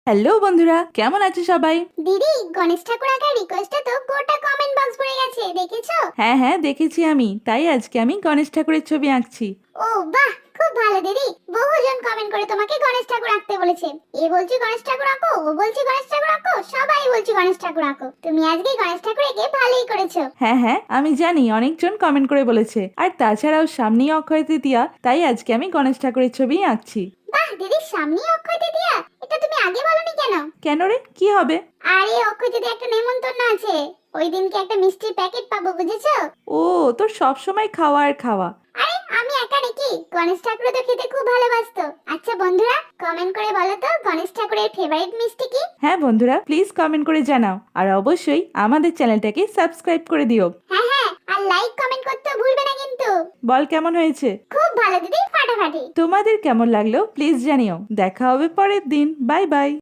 Hello বন্ধুরা, কেমন আছো সবাই? দিদি, গণেশ ঠাকুর আঁকার রিকোয়েস্টে তো গোটা কমেন্ট বক্স ভরে গেছে, দেখেছো? হ্যাঁ হ্যাঁ, দেখেছি আমি। তাই আজকে আমি গণেশ ঠাকুরের ছবি আঁকছি। ও বাহ, খুব ভালো দিদি। বহুজন কমেন্ট করে তোমাকে গণেশ ঠাকুর আঁকতে বলেছে। এ বলছি গণেশ ঠাকুর আঁকো, ও বলছি গণেশ ঠাকুর আঁকো, সবাই বলছি গণেশ ঠাকুর আঁকো। তুমি আজকে গণেশ ঠাকুর এঁকে ভালোই করেছো। হ্যাঁ হ্যাঁ, আমি জানি অনেকজন কমেন্ট করে বলেছে। আর তাছাড়াও সামনেই অক্ষয় তৃতীয়া, তাই আজকে আমি গণেশ ঠাকুরের ছবি আঁকছি। বাহ দিদি, সামনেই অক্ষয় তৃতীয়া, এটা তুমি আগে বলনি কেন? কেন রে, কি হবে? আরে অক্ষয় তৃতীয়া একটা নেমন্তন্ন আছে, ওই দিনকে একটা মিষ্টির প্যাকেট পাবো, বুঝেছো? ও, তোর সব সময় খাওয়া আর খাওয়া। আরে আমি একা নাকি, গণেশ ঠাকুর তো খেতে খুব ভালোবাসতো। আচ্ছা বন্ধুরা, কমেন্ট করে বলো তো গণেশ ঠাকুরের ফেভারিট মিষ্টি কি? হ্যাঁ বন্ধুরা, প্লিজ কমেন্ট করে জানাও। আর অবশ্যই আমাদের চ্যানেলটাকে সাবস্ক্রাইব করে দিও। হ্যাঁ হ্যাঁ, আর লাইক কমেন্ট করতে ভুলবে না কিন্তু। বল কেমন হয়েছে? খুব ভালো দিদি, ফাটাফাটি। তোমাদের কেমন লাগলো প্লিজ জানিও। দেখা হবে পরের দিন। Bye bye.